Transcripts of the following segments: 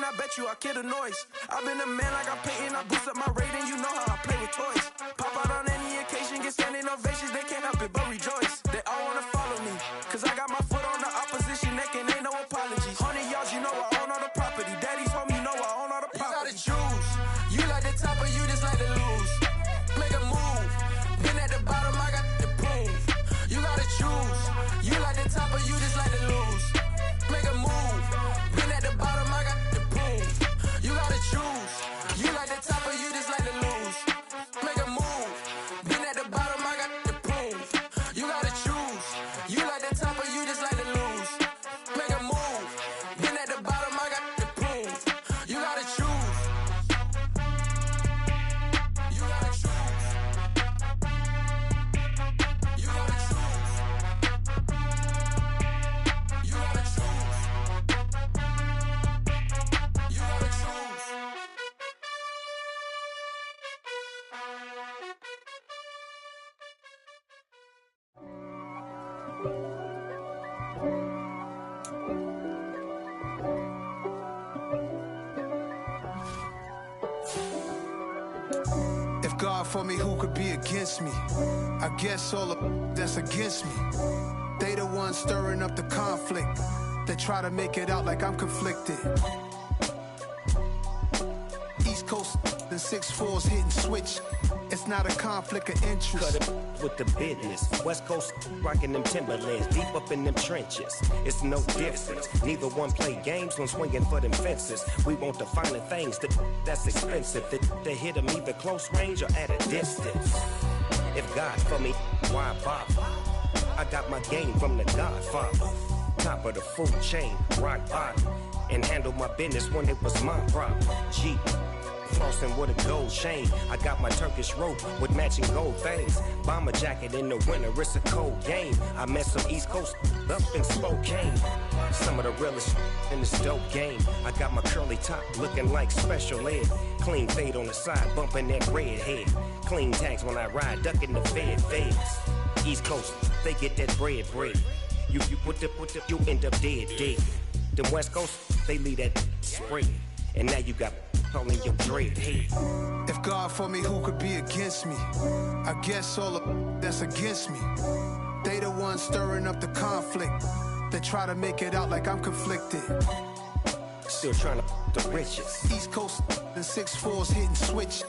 I bet you I kill the noise. I've been a man like I'm Peyton, I boost up my rating, you know how I play with toys. Pop out on any occasion, get standing ovations, they can't help it but rejoice. They all wanna follow me, cause I got my foot on the opposition neck and ain't no apologies. 100 yards, you know I own all the property. Daddy's home, you know I own all the property. You gotta choose, you like the top or you just like to lose. Make a move, been at the bottom, I got to prove. You gotta choose, you like the top or you just like to lose. Make a move, been at the bottom, I got to prove. You gotta choose, you like the top or you just like to lose. Make a move, been at the bottom, I got to prove. You gotta choose, you like the top or you just like to lose. Make a move, been at the bottom, I got to prove. You gotta choose. You gotta choose. You gotta choose. You gotta choose. You gotta choose. If God for me, who could be against me? I guess all of that's against me. They the ones stirring up the conflict. They try to make it out like I'm conflicted. East Coast, the 6'4's hitting switch. It's not a conflict of interest. Cut it with the business. West Coast rocking them Timberlands, deep up in them trenches. It's no difference. Neither one play games when swinging for them fences. We want the finer things that's expensive. That hit them either close range or at a distance. If God for me, why bother? I got my game from the Godfather. Top of the food chain, rock bottom. And handle my business when it was my problem. G. Flossing with a gold chain. I got my Turkish rope with matching gold things. Bomber jacket in the winter, it's a cold game. I met some East Coast up in Spokane. Some of the realest in this dope game. I got my curly top looking like special ed. Clean fade on the side, bumping that red head. Clean tags when I ride, ducking the feds. East Coast, they get that bread. You end up dead. Them West Coast, they leave that spread. And now you got all in your dread head. If God for me, who could be against me? I guess all of that's against me. They the ones stirring up the conflict. They try to make it out like I'm conflicted. Still trying to the riches. East Coast, the 6'4's hitting switch.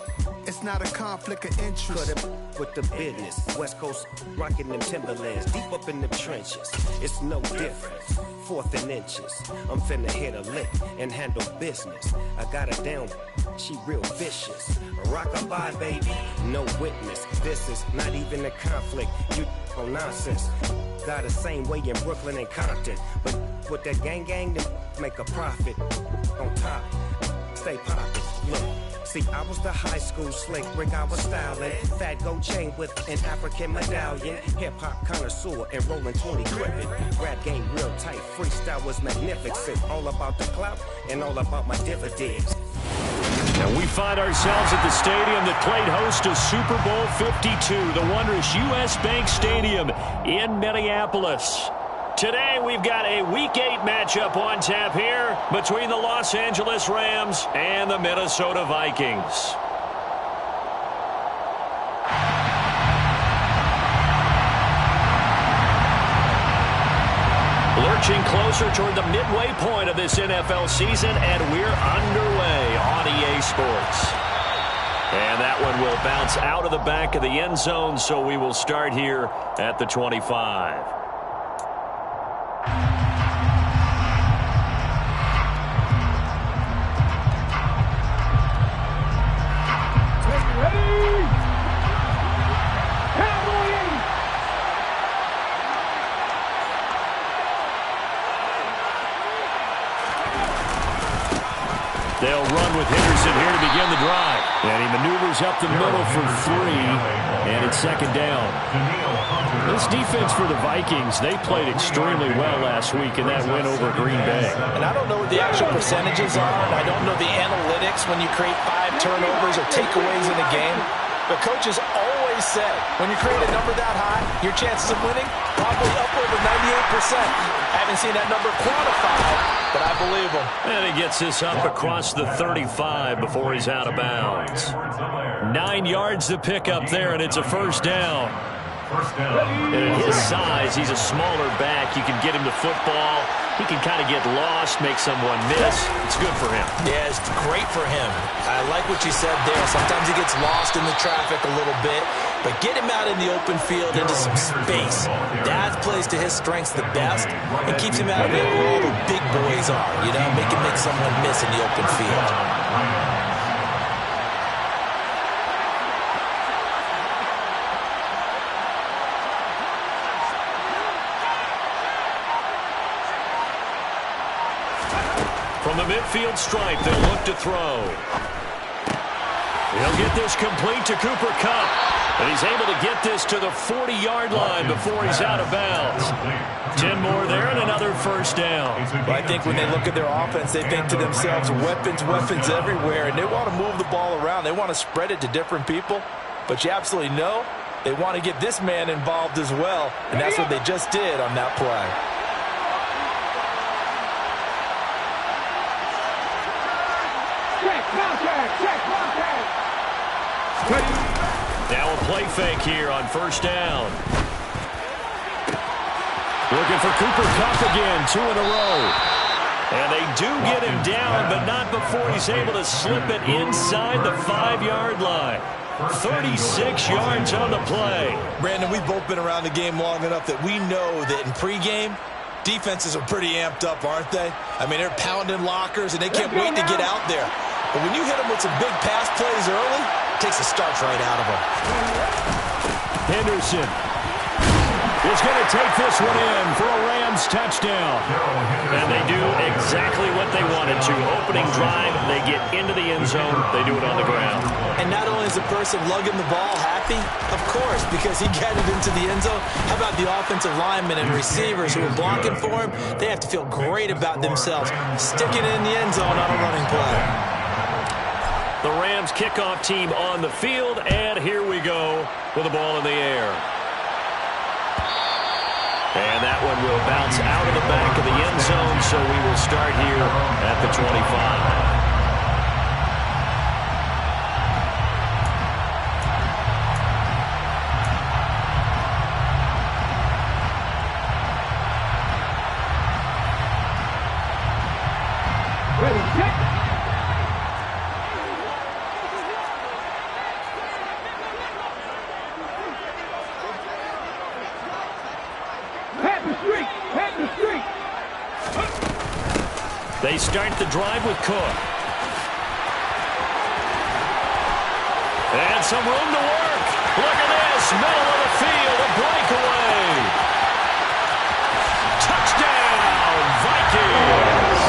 It's not a conflict of interest. Cut it with the business. West Coast rocking them Timberlands, deep up in them trenches. It's no difference. 4th and inches. I'm finna hit a lick and handle business. I got her down, she real vicious. Rock-a-bye, baby, no witness. This is not even a conflict. You on nonsense. Got the same way in Brooklyn and Compton. But with that gang, then make a profit. On top, stay poppin'. Look. See, I was the high school slick Rick, I was styling. Fat gold chain with an African medallion. Hip-hop connoisseur and rolling 20 crippin'. Rap game real tight, freestyle was magnificent. All about the clout and all about my dividends. And we find ourselves at the stadium that played host to Super Bowl 52, the wondrous U.S. Bank Stadium in Minneapolis. Today, we've got a Week 8 matchup on tap here between the Los Angeles Rams and the Minnesota Vikings. Lurching closer toward the midway point of this NFL season, and we're underway on EA Sports. And that one will bounce out of the back of the end zone, so we will start here at the 25. They'll run with Henderson here to begin the drive. And he maneuvers up the middle for 3, and it's second down. This defense for the Vikings, they played extremely well last week in that win over Green Bay. And I don't know what the actual percentages are, and I don't know the analytics when you create 5 turnovers or takeaways in a game. But coaches always said, when you create a number that high, your chances of winning probably up over 98%. At haven't seen that number quantified, but I believe him. And he gets this up across the 35 before he's out of bounds. 9 yards to pick up there, and it's a first down. And at his size, he's a smaller back. You can get him to football. He can kind of get lost, make someone miss. It's good for him. Yeah, it's great for him. I like what you said there. Sometimes he gets lost in the traffic a little bit, but get him out in the open field into some space. That plays to his strengths the best and keeps him out of it where all the big boys are, you know, make someone miss in the open field. From the midfield stripe, they'll look to throw. He'll get this complete to Cooper Kupp. And he's able to get this to the 40-yard line before he's out of bounds. 10 more there and another first down. Well, I think when they look at their offense, they think to themselves, weapons, weapons everywhere. And they want to move the ball around. They want to spread it to different people. But you absolutely know they want to get this man involved as well. And that's what they just did on that play. Now a play fake here on first down. Looking for Cooper Kupp again, 2 in a row. And they do get him down, but not before he's able to slip it inside the 5-yard line. 36 yards on the play. Brandon, we've both been around the game long enough that we know that in pregame, defenses are pretty amped up, aren't they? I mean, they're pounding lockers, and they can't wait to get out there. But when you hit them with some big pass plays early, it takes the starch right out of them. Henderson is going to take this one in for a Rams touchdown. And they do exactly what they wanted to. Opening drive, they get into the end zone. They do it on the ground. And not only is the person lugging the ball happy, of course, because he got it into the end zone. How about the offensive linemen and receivers who are blocking for him? They have to feel great about themselves, sticking it in the end zone on a running play. The Rams kickoff team on the field, and here we go with the ball in the air. And that one will bounce out of the back of the end zone, so we will start here at the 25. They start the drive with Cook. And some room to work. Look at this. Middle of the field. A breakaway. Touchdown, Vikings.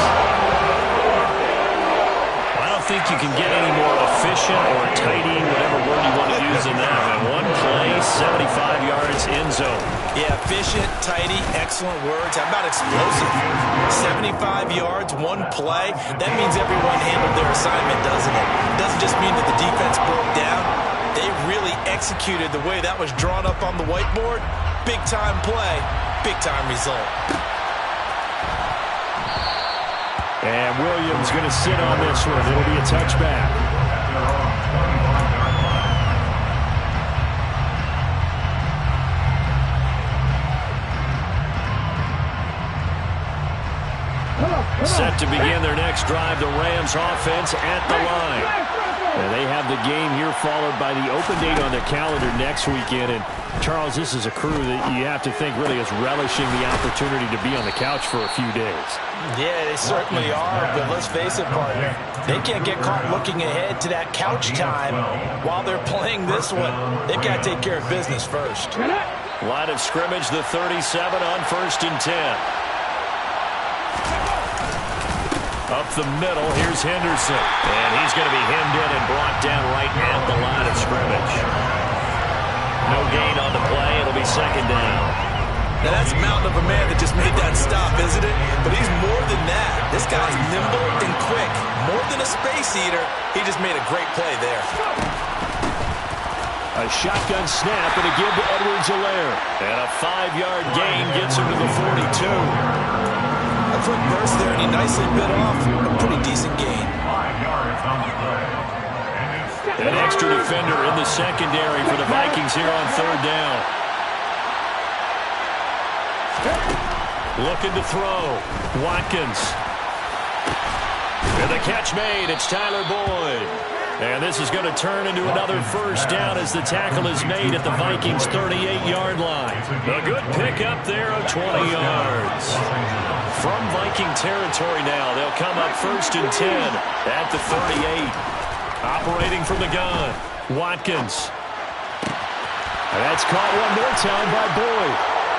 I don't think you can get any more efficient or tidy, whatever word you want to use in that. And one play, 75 yards in zone. Yeah, efficient, tidy, excellent words. How about explosive? 75 yards, one play. That means everyone handled their assignment, doesn't it? It doesn't just mean that the defense broke down. They really executed the way that was drawn up on the whiteboard. Big-time play, big-time result. And Williams going to sit on this one. It'll be a touchback. Set to begin their next drive, the Rams offense at the line. And they have the game here followed by the open date on their calendar next weekend. And, Charles, this is a crew that you have to think really is relishing the opportunity to be on the couch for a few days. Yeah, they certainly are, but let's face it, partner. They can't get caught looking ahead to that couch time while they're playing this one. They've got to take care of business first. Line of scrimmage, the 37 on 1st and 10. Up the middle, here's Henderson. And he's going to be hemmed in and brought down right at the line of scrimmage. No gain on the play. It'll be second down. Now that's a mountain of a man that just made that stop, isn't it? But he's more than that. This guy's nimble and quick. More than a space eater. He just made a great play there. A shotgun snap and a give to Edwards-Helaire. And a 5-yard gain gets him to the 42. Conflict burst there, and he nicely bit off a pretty decent gain. An extra defender in the secondary for the Vikings here on third down. Looking to throw. Watkins. And the catch made. It's Tyler Boyd. And this is going to turn into another first down as the tackle is made at the Vikings' 38-yard line. A good pickup there of 20 yards. From Viking territory now, they'll come up first and 10 at the 38. Operating from the gun, Watkins. And that's caught one more time by Boyd.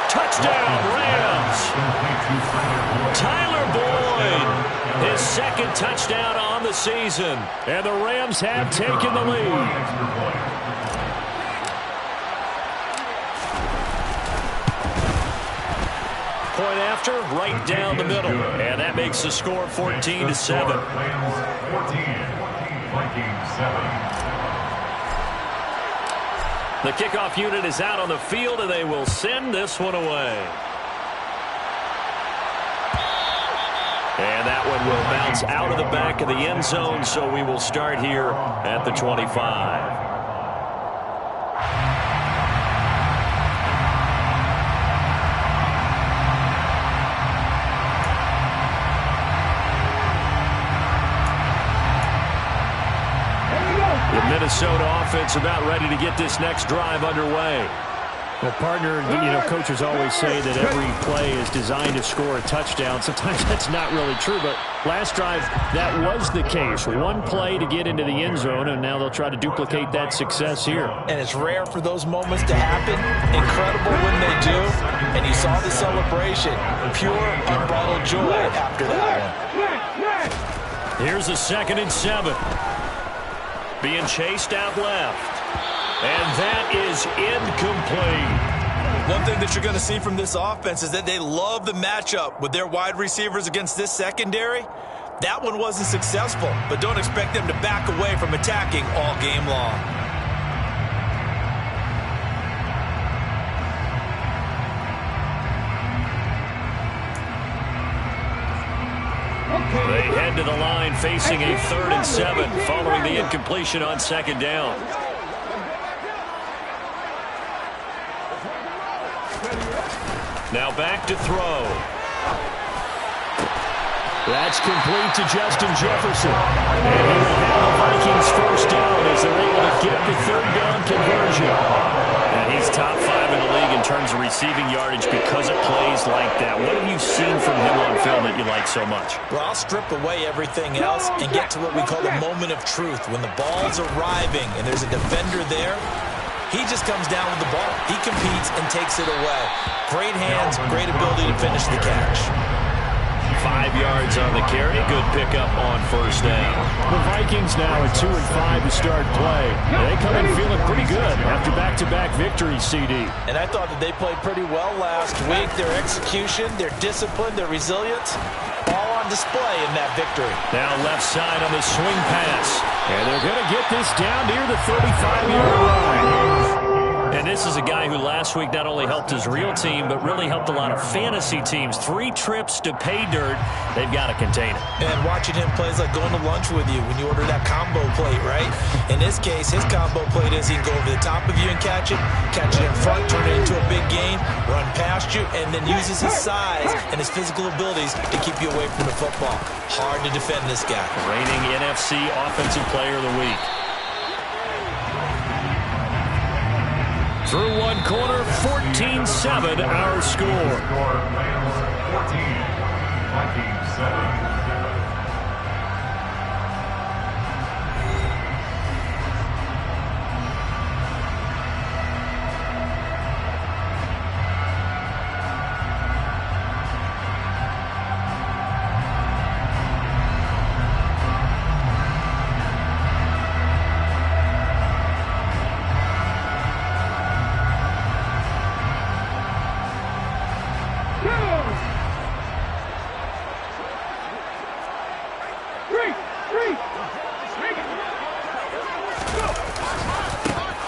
Touchdown, Rams! Tyler Boyd, his second touchdown on the season. And the Rams have taken the lead. Point after, right down the middle. And that makes the score 14-7. The kickoff unit is out on the field, and they will send this one away. And that one will bounce out of the back of the end zone, so we will start here at the 25. The Minnesota offense about ready to get this next drive underway. Well, partner, coaches always say that every play is designed to score a touchdown. Sometimes that's not really true, but last drive, that was the case. One play to get into the end zone, and now they'll try to duplicate that success here. And it's rare for those moments to happen. Incredible when they do. And you saw the celebration. Pure, unbridled joy after that one. Here's a 2nd and 7. Being chased out left. And that is incomplete. One thing that you're going to see from this offense is that they love the matchup with their wide receivers against this secondary. That one wasn't successful, but don't expect them to back away from attacking all game long. They head to the line facing a 3rd and 7 following the incompletion on 2nd down. Now back to throw. That's complete to Justin Jefferson. And he will have the Vikings first down as they're able to get the 3rd down conversion. And he's top 5 in the league in terms of receiving yardage because of plays like that. What have you seen from him on film that you like so much? Well, I'll strip away everything else and get to what we call the moment of truth. When the ball's arriving and there's a defender there, he just comes down with the ball. He competes and takes it away. Great hands, great ability to finish the catch. 5 yards on the carry. Good pickup on first down. The Vikings now at 2 and 5 to start play. They come in feeling pretty good after back-to-back victories, CD. And I thought that they played pretty well last week. Their execution, their discipline, their resilience, all on display in that victory. Now left side on the swing pass. And they're going to get this down near the 35-yard line. And this is a guy who last week not only helped his real team, but really helped a lot of fantasy teams. 3 trips to pay dirt. They've got to contain it. And watching him play is like going to lunch with you when you order that combo plate, right? In this case, his combo plate is he can go over the top of you and catch it in front, turn it into a big gain, run past you, and then uses his size and his physical abilities to keep you away from the football. Hard to defend this guy. Reigning NFC Offensive Player of the Week. Through one quarter, 14-7 our score. 14, Vikings 7.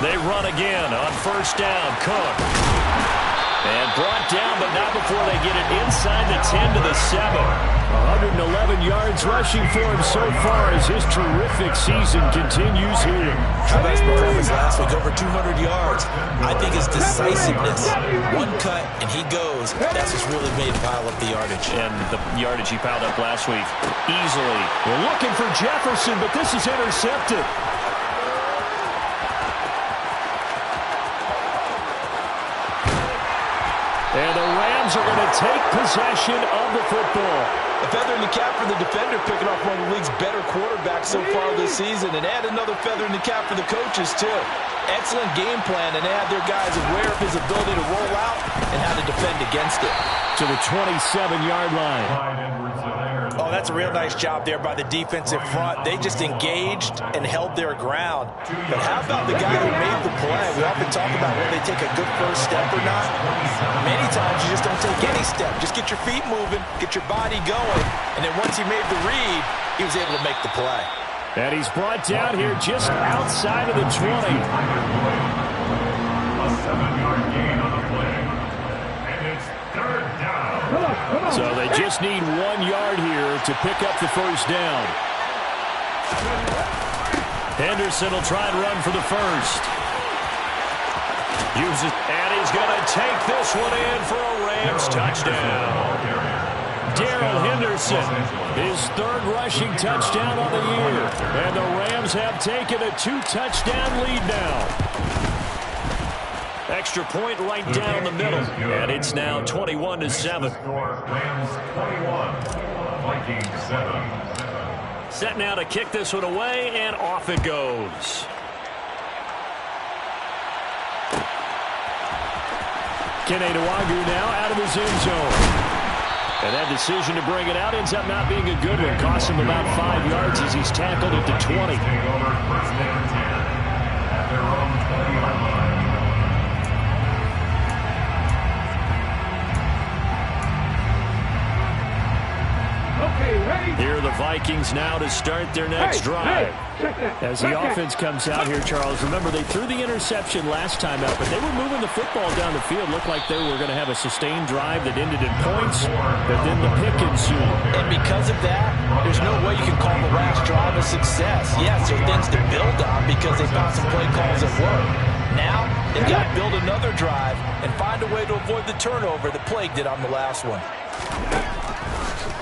They run again on first down. Cook. And brought down, but not before they get it inside the 10 to the 7. 111 yards rushing for him so far as his terrific season continues here. How about his performance last week? Over 200 yards. I think his decisiveness. One cut, and he goes. That's what's really made him pile up the yardage. And the yardage he piled up last week easily. We're looking for Jefferson, but this is intercepted. And the Rams are going to take possession of the football. A feather in the cap for the defender, picking off one of the league's better quarterbacks so far this season. And add another feather in the cap for the coaches, too. Excellent game plan, and they have their guys aware of his ability to roll out and how to defend against it. To the 27-yard line. Oh, that's a real nice job there by the defensive front. They just engaged and held their ground. But how about the guy who made the play? We often talk about whether they take a good first step or not. Many times you just don't take any step. Just get your feet moving, get your body going, and then once he made the read, he was able to make the play. And he's brought down here just outside of the 20. A 7-yard gain on the play. And it's third down. So they just need 1 yard here to pick up the first down. Henderson will try and run for the first. Uses, and he's going to take this one in for a Rams touchdown. Darrell Henderson, his third rushing touchdown on the year. And the Rams have taken a 2-touchdown lead now. Extra point right down the middle. And it's now 21-7. Rams 21, Vikings 7. Set now to kick this one away, and off it goes. Kene Nwangwu now out of his end zone. And that decision to bring it out ends up not being a good one. Costs him about 5 yards as he's tackled at the 20. Take over first and 10 at their own 20-yard line. Here are the Vikings now to start their next drive. As the offense comes out here, Charles, remember they threw the interception last time out, but they were moving the football down the field. Looked like they were going to have a sustained drive that ended in points, but then the pick ensued. And because of that, there's no way you can call the last drive a success. Yes, there are things to build on because they found some play calls that work. Now, they've got to build another drive and find a way to avoid the turnover that plagued it on the last one.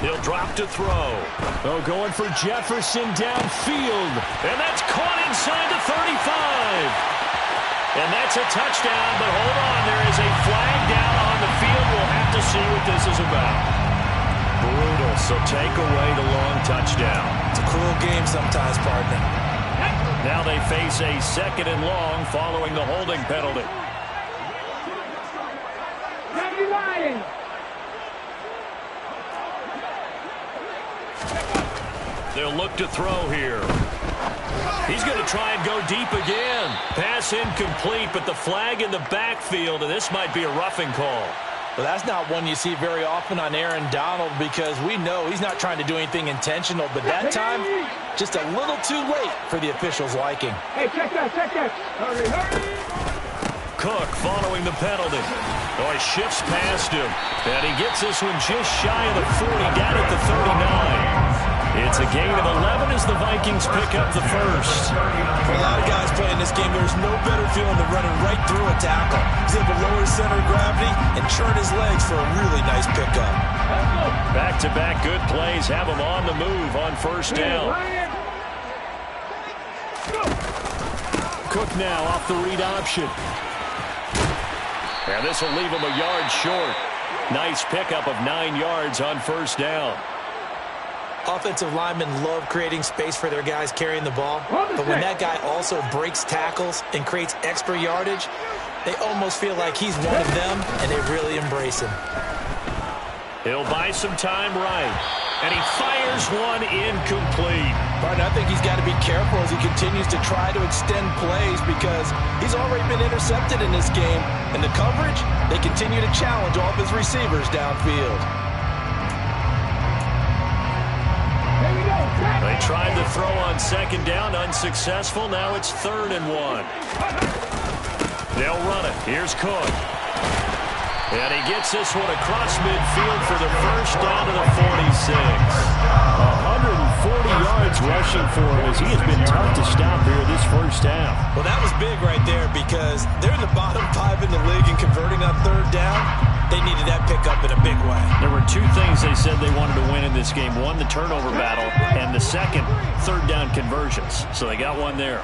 He'll drop to throw. Oh, going for Jefferson downfield. And that's caught inside the 35. And that's a touchdown, but hold on. There is a flag down on the field. We'll have to see what this is about. Brutal, so take away the long touchdown. It's a cruel game sometimes, partner. Now they face a 2nd and long following the holding penalty. They'll look to throw here. He's going to try and go deep again. Pass incomplete, but the flag in the backfield, and this might be a roughing call. Well, that's not one you see very often on Aaron Donald because we know he's not trying to do anything intentional, but that time, just a little too late for the officials' liking. Hey, check that. Hurry. Cook following the penalty. Oh, he shifts past him. And he gets this one just shy of the 40, down at the 39. It's a gain of 11 as the Vikings pick up the first. For a lot of guys playing this game, there's no better feeling than running right through a tackle. He's able to lower his center of gravity and churn his legs for a really nice pickup. Back-to-back good plays have him on the move on first down. Cook now off the read option. And this will leave him a yard short. Nice pickup of 9 yards on first down. Offensive linemen love creating space for their guys carrying the ball, but when that guy also breaks tackles and creates extra yardage, they almost feel like he's one of them, and they really embrace him. He'll buy some time right, and he fires one incomplete. But I think he's got to be careful as he continues to try to extend plays because he's already been intercepted in this game, and the coverage, they continue to challenge all of his receivers downfield. They tried to throw on 2nd down, unsuccessful. Now it's 3rd and 1. They'll run it. Here's Cook. And he gets this one across midfield for the first down to the 46. 140 yards rushing for him as he has been tough to stop here this first half. Well, that was big right there because they're in the bottom 5 in the league and converting on third down. They needed that pickup in a big way. There were two things they said they wanted to win in this game. One, the turnover battle, and the second, third down conversions. So they got one there.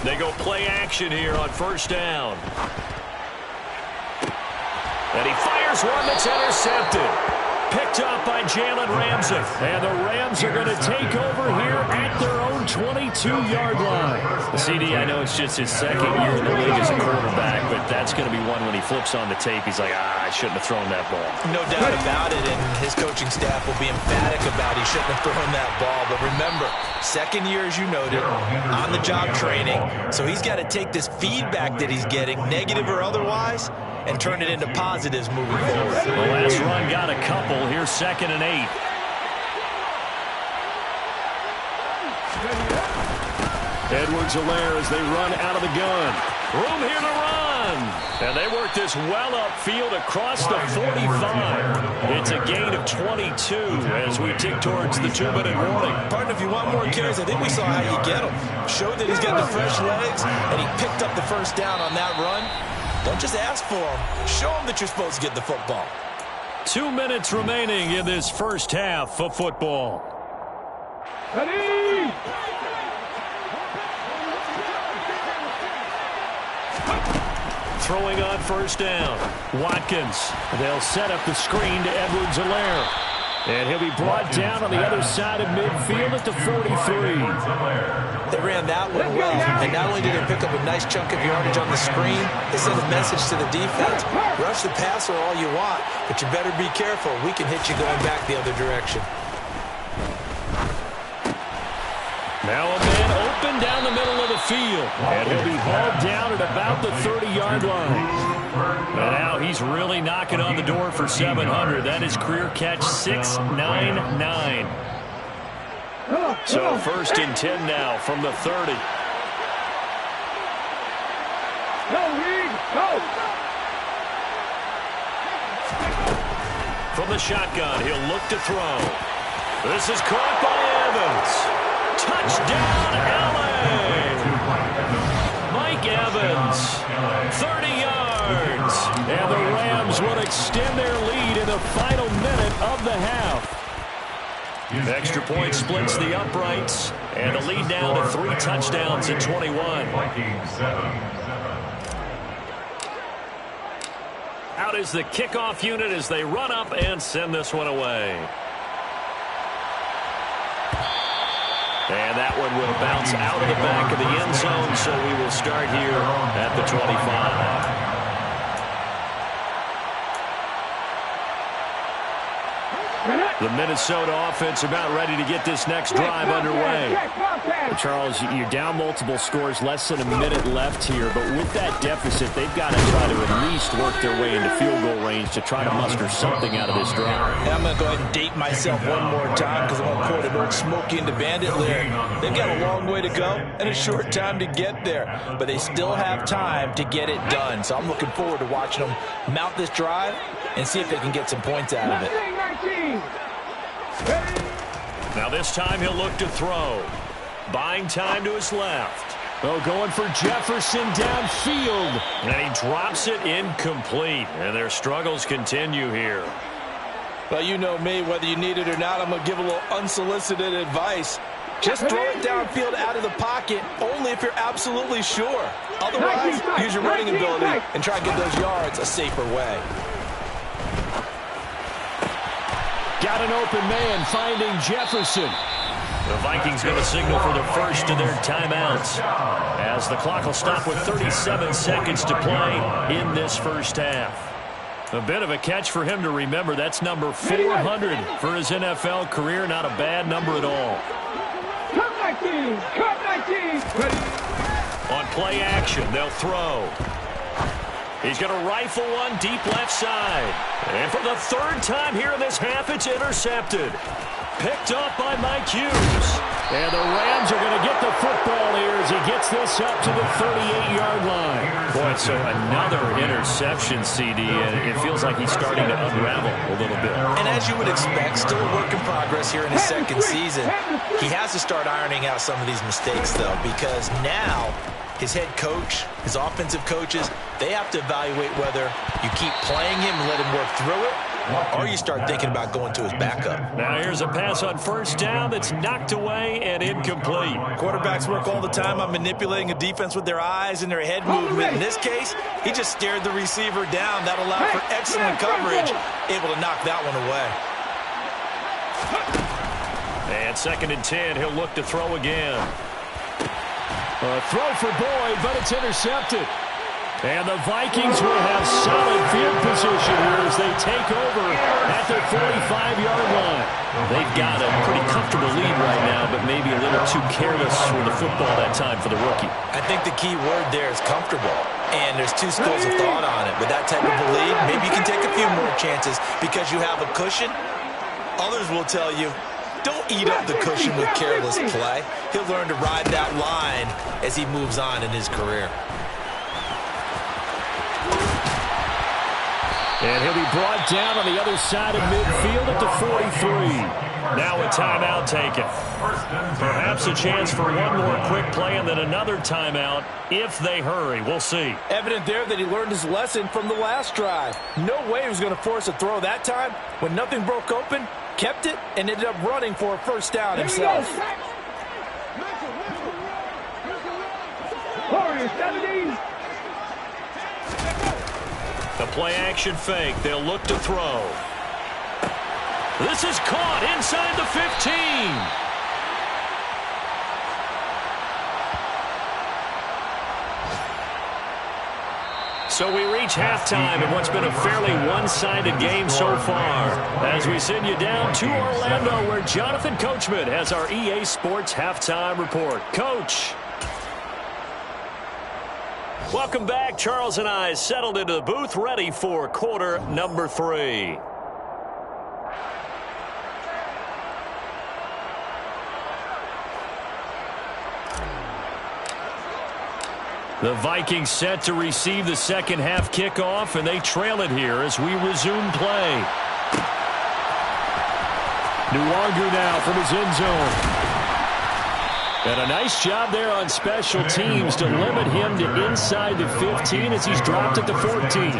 They go play action here on first down. And he fires one that's intercepted. Picked up by Jalen Ramsey. And the Rams are going to take over here at their own 22-yard line. The CD, I know it's just his second year in the league as a quarterback, but that's going to be one when he flips on the tape. He's like, I shouldn't have thrown that ball. No doubt about it, and his coaching staff will be emphatic about he shouldn't have thrown that ball. But remember, second year, as you noted, on-the-job training. So he's got to take this feedback that he's getting, negative or otherwise, and turn it into positives moving forward. The last run got a couple. Here's 2nd and 8. Edwards-Helaire as they run out of the gun. Room here to run. And they work this well upfield across the 45. It's a gain of 22 as we tick towards the 2-minute warning. Partner, if you want more carries, I think we saw how you get him. Showed that he's got the fresh legs, and he picked up the first down on that run. Don't just ask for him. Show him that you're supposed to get the football. 2 minutes remaining in this first half of football. Ready! Throwing on first down. Watkins. They'll set up the screen to Edwards-Helaire. And he'll be brought down on the other side of midfield at the 43. They ran that one well, and not only did they pick up a nice chunk of yardage on the screen, they sent a message to the defense. Rush the passer all you want, but you better be careful. We can hit you going back the other direction. Now a man open down the middle of the field. And he'll be hauled down at about the 30-yard line. And now he's really knocking on the door for 700. That is career catch 699. So 1st and 10 now from the 30. Go, Reed, go! From the shotgun, he'll look to throw. This is caught by Evans. Touchdown, LA! Mike Evans, 30 yards. And the Rams will extend their lead in the final minute of the half. Extra point splits the uprights. And the lead now to 3 touchdowns at 21. Out is the kickoff unit as they run up and send this one away. And that one will bounce out of the back of the end zone, so we will start here at the 25. The Minnesota offense about ready to get this next drive underway. Charles, you're down multiple scores, less than a minute left here, but with that deficit, they've got to try to at least work their way into field goal range to try to muster something out of this drive. And I'm going to go ahead and date myself one more time because I'm going to quote an old Smokey and the Bandit lyric. They've got a long way to go and a short time to get there, but they still have time to get it done. So I'm looking forward to watching them mount this drive and see if they can get some points out of it. Now this time he'll look to throw. Buying time to his left. Oh, going for Jefferson downfield. And he drops it incomplete. And their struggles continue here. Well, you know me, whether you need it or not, I'm going to give a little unsolicited advice. Just throw it downfield out of the pocket only if you're absolutely sure. Otherwise, use your running ability and try to get those yards a safer way. Got an open man finding Jefferson. The Vikings going to signal for the first of their timeouts as the clock will stop with 37 seconds to play in this first half. A bit of a catch for him to remember. That's number 400 for his NFL career. Not a bad number at all. On play action, they'll throw. He's going to rifle one deep left side. And for the third time here in this half, it's intercepted. Picked up by Mike Hughes. And the Rams are going to get the football here as he gets this up to the 38-yard line. Boy, so another interception, CD, and it feels like he's starting to unravel a little bit. And as you would expect, still a work in progress here in his second season. He has to start ironing out some of these mistakes, though, because now his head coach, his offensive coaches, they have to evaluate whether you keep playing him and let him work through it, or you start thinking about going to his backup. Now here's a pass on first down that's knocked away and incomplete. Quarterbacks work all the time on manipulating a defense with their eyes and their head movement. In this case, he just stared the receiver down. That allowed for excellent coverage, able to knock that one away. And 2nd and 10, he'll look to throw again. A throw for Boyd, but it's intercepted. And the Vikings will have solid field position here as they take over at their 45-yard line. They've got a pretty comfortable lead right now, but maybe a little too careless with the football that time for the rookie. I think the key word there is comfortable. And there's two schools of thought on it. With that type of a lead, maybe you can take a few more chances because you have a cushion. Others will tell you, don't eat up the cushion with careless play. He'll learn to ride that line as he moves on in his career. And he'll be brought down on the other side of midfield at the 43. Now a timeout taken. Perhaps a chance for one more quick play and then another timeout if they hurry. We'll see. Evident there that he learned his lesson from the last drive. No way he was going to force a throw that time. When nothing broke open, kept it, and ended up running for a first down himself. The play-action fake. They'll look to throw. This is caught inside the 15. So we reach halftime in what's been a fairly one-sided game so far. As we send you down to Orlando, where Jonathan Coachman has our EA Sports Halftime Report. Coach. Welcome back. Charles and I settled into the booth, ready for quarter number 3. The Vikings set to receive the second half kickoff, and they trail it here as we resume play. Nwangu now from his end zone. And a nice job there on special teams to limit him to inside the 15 as he's dropped at the 14.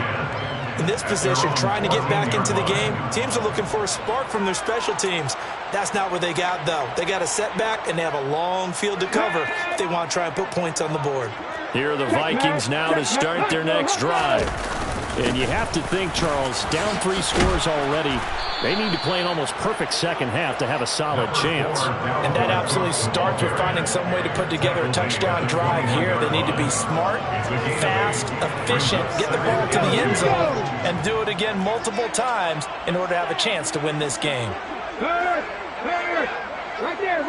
In this position, trying to get back into the game, teams are looking for a spark from their special teams. That's not what they got, though. They got a setback, and they have a long field to cover if they want to try and put points on the board. Here are the Vikings now to start their next drive. And you have to think, Charles, down 3 scores already. They need to play an almost perfect second half to have a solid chance. And that absolutely starts with finding some way to put together a touchdown drive here. They need to be smart, fast, efficient, get the ball to the end zone, and do it again multiple times in order to have a chance to win this game. Right there.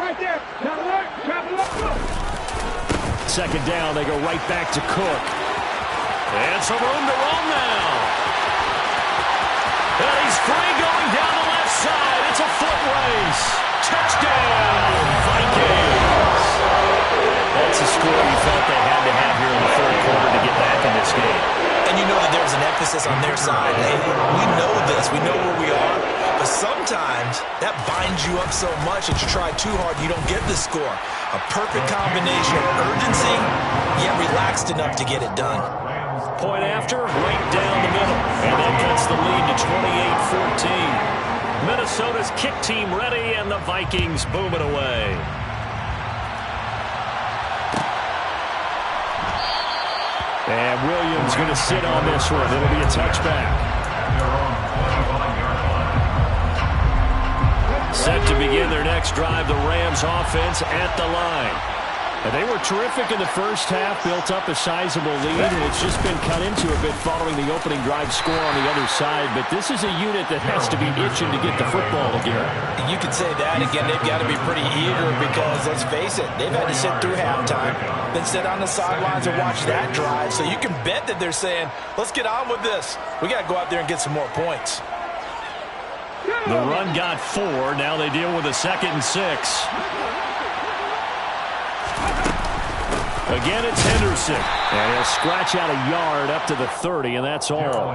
Second down, they go right back to Cook. And some room to roam now. And he's free going down the left side. It's a foot race. Touchdown, Vikings. That's a score you felt they had to have here in the fourth quarter to get back in this game. And you know that there's an emphasis on their side. Hey, we know this. We know where we are. But sometimes that binds you up so much that you try too hard, you don't get the score. A perfect combination of urgency, yet relaxed enough to get it done. Point after, right down the middle. And that cuts the lead to 28-14. Minnesota's kick team ready, and the Vikings boom it away. And Williams going to sit on this one. It'll be a touchback. Set to begin their next drive, the Rams offense at the line. And they were terrific in the first half, built up a sizable lead, and it's just been cut into a bit following the opening drive score on the other side. But this is a unit that has to be itching to get the football again. You could say that. Again, they've got to be pretty eager because, let's face it, they've had to sit through halftime, then sit on the sidelines and watch that drive. So you can bet that they're saying, let's get on with this. We got to go out there and get some more points. The run got 4. Now they deal with a 2nd and 6. Again, it's Henderson. And he'll scratch out a yard up to the 30, and that's all.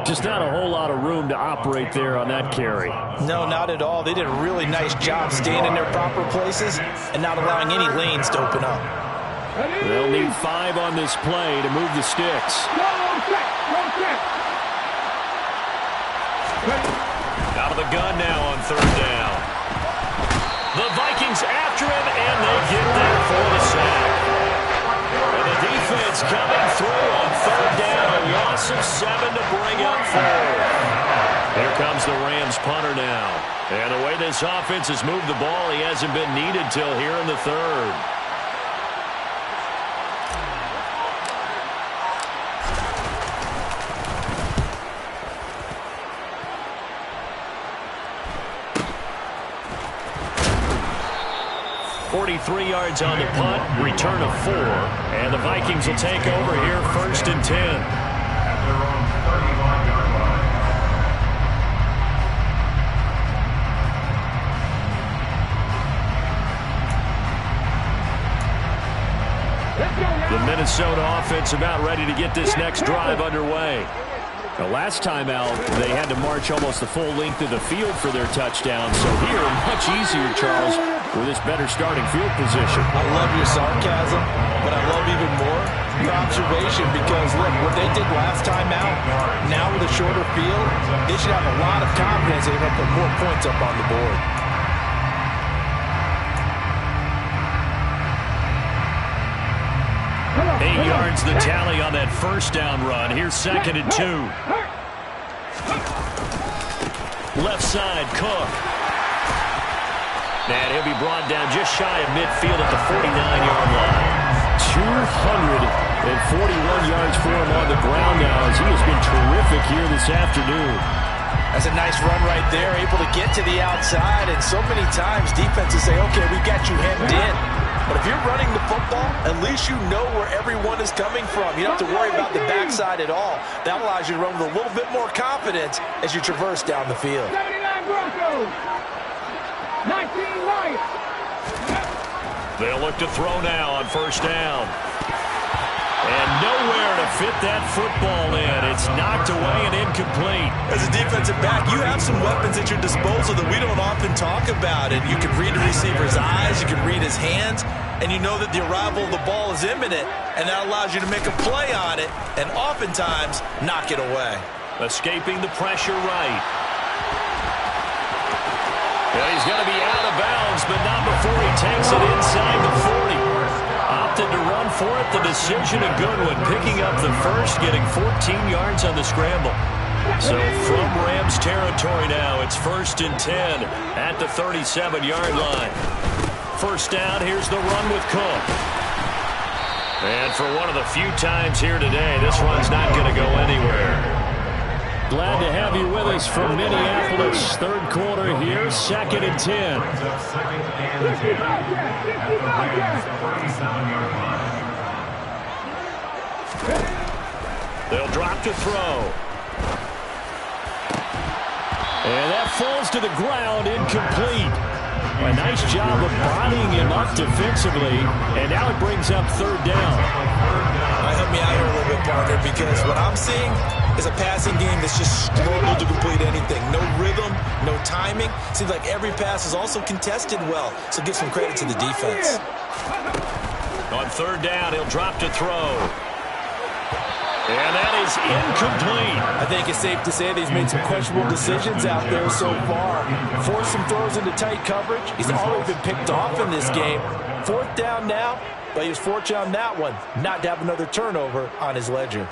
Just not a whole lot of room to operate there on that carry. No, not at all. They did a really nice job staying in their proper places and not allowing any lanes to open up. They'll need 5 on this play to move the sticks. Out of the gun now on 3rd down. The Vikings after him, and they get there for the sack. And the defense coming through on 3rd down. A loss of 7 to bring up 4. Here comes the Rams punter now. And the way this offense has moved the ball, he hasn't been needed till here in the 3rd. .43 yards on the punt, return of 4, and the Vikings will take over here 1st and 10. At their own 35-yard line. The Minnesota offense about ready to get this next drive underway. The last time out, they had to march almost the full length of the field for their touchdown. So here, much easier, Charles, with this better starting field position. I love your sarcasm, but I love even more your observation because, look, what they did last time out, now with a shorter field, they should have a lot of confidence they're going to put more points up on the board. Eight yards the tally on that 1st down run. Here's 2nd and 2. Left side, Cook. And he'll be brought down just shy of midfield at the 49-yard line. 241 yards for him on the ground now as he has been terrific here this afternoon. That's a nice run right there, able to get to the outside, and so many times defenses say, okay, we got you hemmed in. But if you're running the football, at least you know where everyone is coming from. You don't have to worry about the backside at all. That allows you to run with a little bit more confidence as you traverse down the field. 79 Broncos. 19 Lions. They'll look to throw now on 1st down. And nowhere to fit that football in. It's knocked away and incomplete. As a defensive back, you have some weapons at your disposal that we don't often talk about. And you can read the receiver's eyes, you can read his hands, and you know that the arrival of the ball is imminent, and that allows you to make a play on it and oftentimes knock it away. Escaping the pressure right. And he's going to be out of bounds, but not before he takes it inside the 40. Opted to run for it. The decision a good one. Picking up the 1st, getting 14 yards on the scramble. So from Rams territory now, it's 1st and 10 at the 37-yard line. 1st down, here's the run with Cook. And for one of the few times here today, this run's not going to go anywhere. Glad to have you with us from Minneapolis. 3rd quarter here, 2nd and 10. They'll drop to throw. And that falls to the ground, incomplete. A nice job of bodying him up defensively, and now it brings up 3rd down. Help me out here a little bit, partner, because what I'm seeing is a passing game that's just struggled to complete anything. No rhythm, no timing. Seems like every pass is also contested well, so give some credit to the defense. On 3rd down, he'll drop to throw. And that is incomplete. I think it's safe to say that he's made some questionable decisions out there so far. Forced some throws into tight coverage. He's already been picked off in this game. 4th down now, but he was fortunate on that one not to have another turnover on his ledger.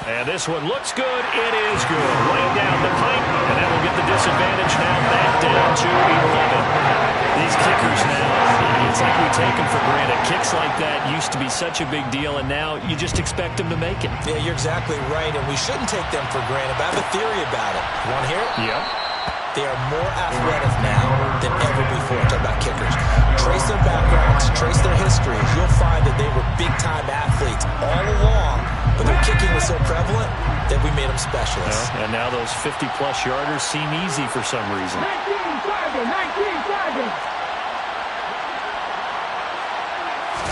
And this one looks good. It is good. Way down the pipe, and that will get the disadvantage now back down to 11. These kickers now, it's like we take them for granted. Kicks like that used to be such a big deal, and now you just expect them to make it. Yeah, you're exactly right, and we shouldn't take them for granted. But I have a theory about it. You want to hear it? Yep. They are more athletic now than ever before. Talk about kickers. Trace their backgrounds, trace their histories. You'll find that they were big-time athletes all along, but their kicking was so prevalent that we made them specialists. And now those 50-plus yarders seem easy for some reason. 19 target.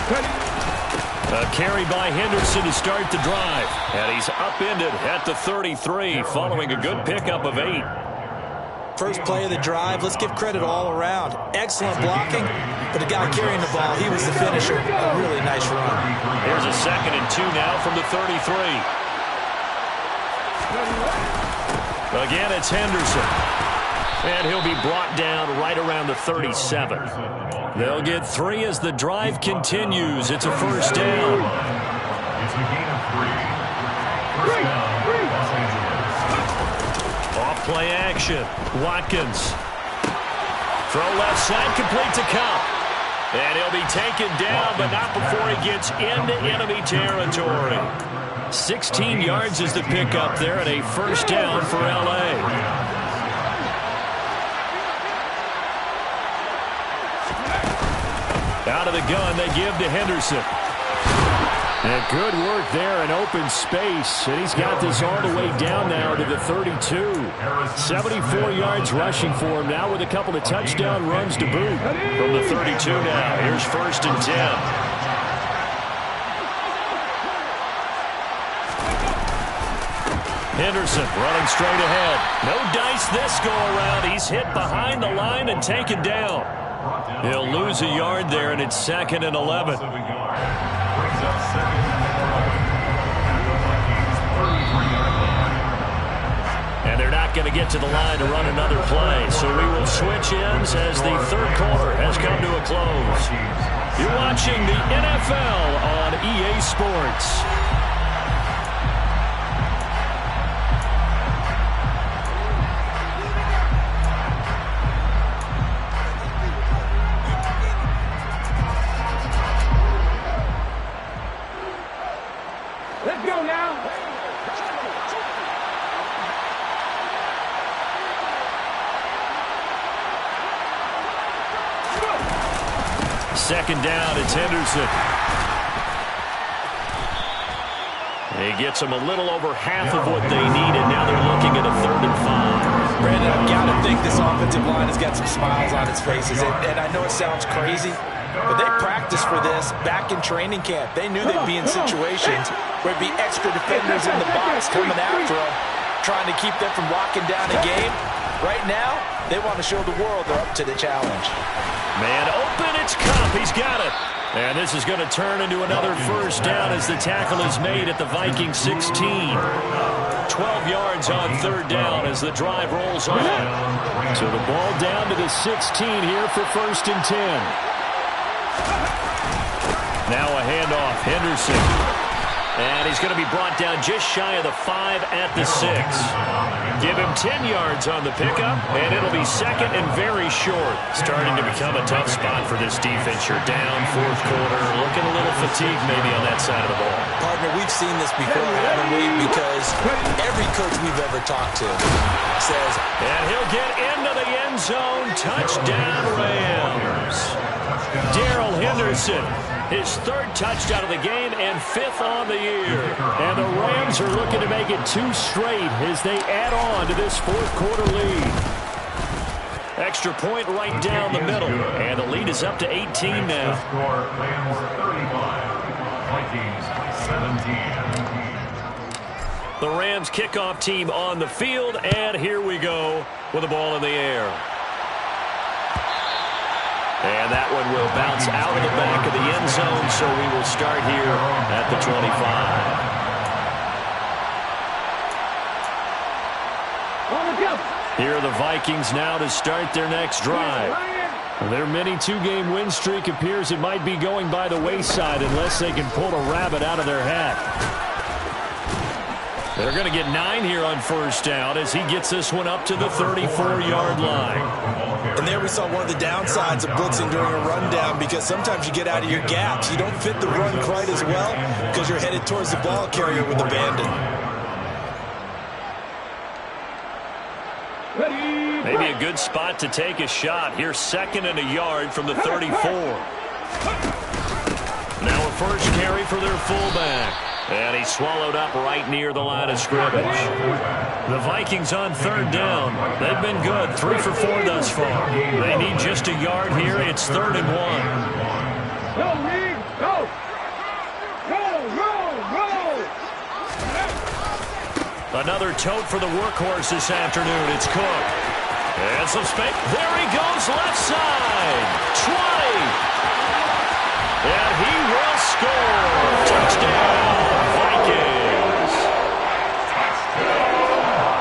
A carry by Henderson to start the drive. And he's upended at the 33 following a good pickup of 8. First play of the drive, let's give credit all around. Excellent blocking, but the guy carrying the ball, he was the finisher. A really nice run. Here's a 2nd and 2 now from the 33. Again, it's Henderson. And he'll be brought down right around the 37. They'll get 3 as the drive continues. It's a first down. It's a gain of 3. First down, Los Angeles. Off play action. Watkins. Throw left side, complete to Cup. And he'll be taken down, but not before he gets into enemy territory. 16 yards is the pickup there, and a first down for L.A. Out of the gun, they give to Henderson. And good work there in open space. And he's got this all the way down now to the 32. 74 yards rushing for him now with a couple of touchdown runs to boot. From the 32 now, here's 1st and 10. Henderson running straight ahead. No dice this go around. He's hit behind the line and taken down. He'll lose a yard there, and it's 2nd and 11. And they're not going to get to the line to run another play. So we will switch ends as the 3rd quarter has come to a close. You're watching the NFL on EA Sports. Let's go now. 2nd down, it's Henderson. He gets them a little over half of what they needed. Now they're looking at a 3rd and 5. Brandon, I've got to think this offensive line has got some smiles on its faces. And I know it sounds crazy, but they practiced for this back in training camp. They knew they'd be in situations where there'd be extra defenders in the box coming after them, trying to keep them from locking down a game. Right now, they want to show the world they're up to the challenge. Man open, it's Cup. He's got it. And this is going to turn into another first down as the tackle is made at the Vikings 16. 12 yards on 3rd down as the drive rolls on. So the ball down to the 16 here for 1st and 10. Now a handoff, Henderson. And he's going to be brought down just shy of the 5 at the 6. Give him 10 yards on the pickup, and it'll be 2nd and very short. Starting to become a tough spot for this defense. You're down 4th quarter, looking a little fatigued maybe on that side of the ball. Partner, we've seen this before, haven't we? Because every coach we've ever talked to says, and he'll get into the end zone. Touchdown, Rams. Darrell Henderson. His 3rd touchdown of the game and 5th on the year. And the Rams are looking to make it 2 straight as they add on to this 4th quarter lead. Extra point right down the middle. And the lead is up to 18 now. Rams 35, Vikings 17. The Rams kickoff team on the field. And here we go with the ball in the air. And that one will bounce out of the back of the end zone, so we will start here at the 25. Here are the Vikings now to start their next drive. Their mini 2-game win streak appears it might be going by the wayside unless they can pull a rabbit out of their hat. They're going to get 9 here on 1st down as he gets this one up to the 34-yard line. And there we saw one of the downsides of blitzing during a rundown, because sometimes you get out of your gaps. You don't fit the run quite as well because you're headed towards the ball carrier with abandon. Maybe a good spot to take a shot. Here's 2nd and a yard from the 34. Now a first carry for their fullback. And he's swallowed up right near the line of scrimmage. The Vikings on 3rd down. They've been good, 3 for 4 thus far. They need just a yard here. It's 3rd and 1. Go, Reed, go! Another tote for the workhorse this afternoon. It's Cook. And some space. There he goes, left side. 20. And he will score. Touchdown, Vikings.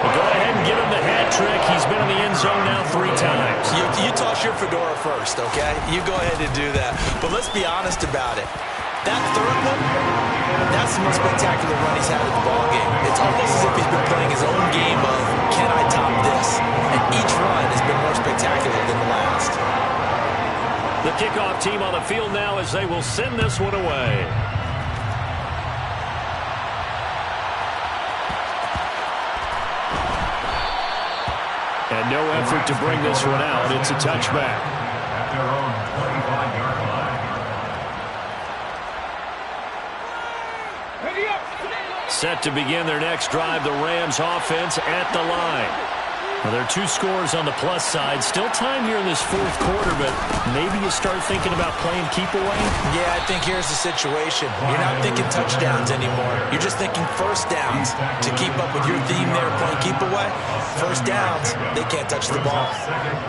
Well, go ahead and give him the hat trick. He's been in the end zone now 3 times. You toss your fedora first, okay? You go ahead and do that. But let's be honest about it. That third one, that's the most spectacular run he's had in the ballgame. It's almost as if he's been playing his own game of, can I top this? And each run has been more spectacular than the last. The kickoff team on the field now as they will send this one away. And no effort to bring this one out. It's a touchback. At their own 25-yard line. Set to begin their next drive, the Rams offense at the line. Well, there are 2 scores on the plus side. Still time here in this 4th quarter, but maybe you start thinking about playing keep away? Yeah, I think here's the situation. You're not thinking touchdowns anymore. You're just thinking first downs. To keep up with your theme there, playing keep away, first downs, they can't touch the ball.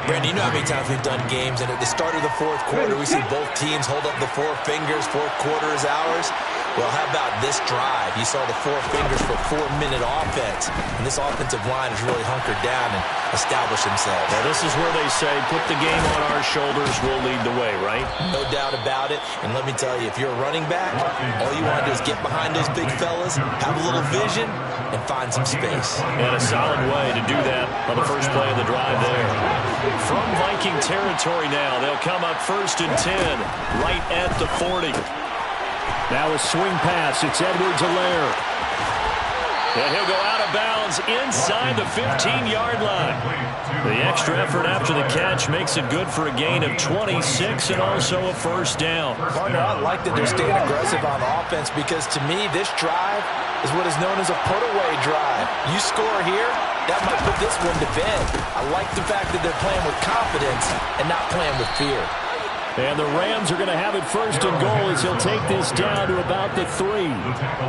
Brandon, you know how many times we've done games, and at the start of the 4th quarter, we see both teams hold up the 4 fingers, 4th quarter is ours. Well, how about this drive? You saw the 4 fingers for 4-minute offense. And this offensive line has really hunkered down and established themselves. Now, this is where they say, put the game on our shoulders, we'll lead the way, right? No doubt about it. And let me tell you, if you're a running back, all you want to do is get behind those big fellas, have a little vision, and find some space. And a solid way to do that on the first play of the drive there. From Viking territory now, they'll come up 1st and 10, right at the 40. Now a swing pass. It's Edwards-Helaire. And he'll go out of bounds inside the 15-yard line. The extra effort after the catch makes it good for a gain of 26 and also a first down. Partner, I like that they're staying aggressive on offense because to me this drive is what is known as a put-away drive. You score here, that might put this one to bed. I like the fact that they're playing with confidence and not playing with fear. And the Rams are going to have it 1st and goal as he'll take this down to about the 3.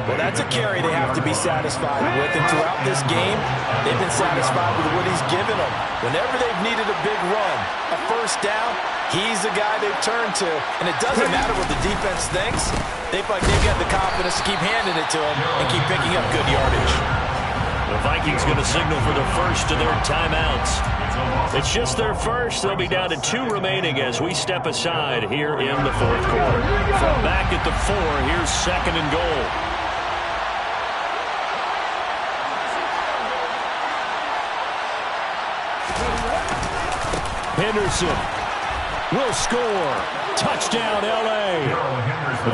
Well, that's a carry they have to be satisfied with. And throughout this game, they've been satisfied with what he's given them. Whenever they've needed a big run, a first down, he's the guy they've turned to. And it doesn't matter what the defense thinks. They feel like they've got the confidence to keep handing it to him and keep picking up good yardage. The Vikings going to signal for the first of their timeouts. It's just their first. They'll be down to 2 remaining as we step aside here in the 4th quarter. From back at the 4, here's 2nd and goal. Henderson will score. Touchdown, L.A.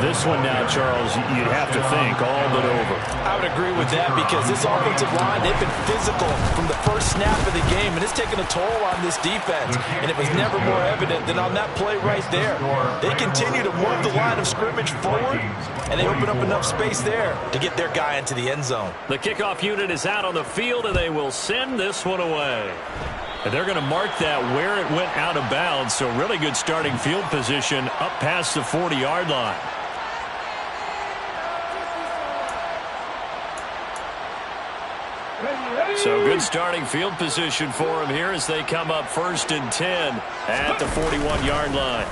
This one now, Charles, you'd have to think all but over. I would agree with that because this offensive line, they've been physical from the first snap of the game, and it's taken a toll on this defense. And it was never more evident than on that play right there. They continue to move the line of scrimmage forward, and they open up enough space there to get their guy into the end zone. The kickoff unit is out on the field, and they will send this one away. And they're going to mark that where it went out of bounds, so really good starting field position up past the 40-yard line. So good starting field position for them here as they come up 1st and 10 at the 41-yard line.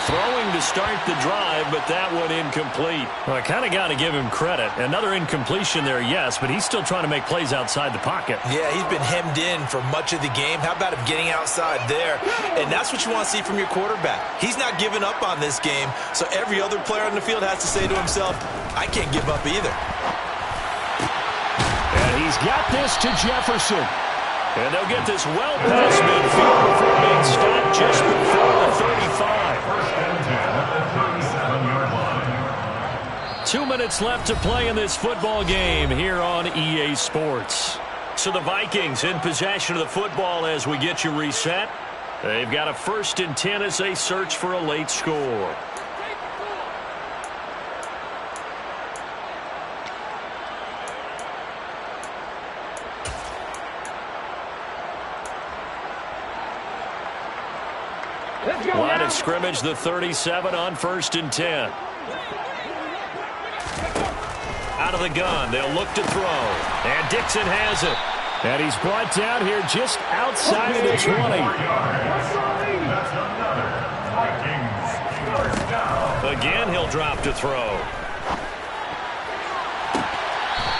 Throwing to start the drive, but that one incomplete. Well, I kind of got to give him credit. Another incompletion there, yes, but he's still trying to make plays outside the pocket. Yeah, he's been hemmed in for much of the game. How about him getting outside there? And that's what you want to see from your quarterback. He's not giving up on this game, so every other player on the field has to say to himself, I can't give up either. And he's got this to Jefferson. And they'll get this well past midfield before being stopped just before the 35. 2 minutes left to play in this football game here on EA Sports. So the Vikings in possession of the football as we get you reset. They've got a 1st and 10 as they search for a late score. Line of scrimmage, the 37 on 1st and 10. out of the gun. They'll look to throw. And Dixon has it. And he's brought down here just outside of the 20. That's another Vikings first down. Again, he'll drop to throw.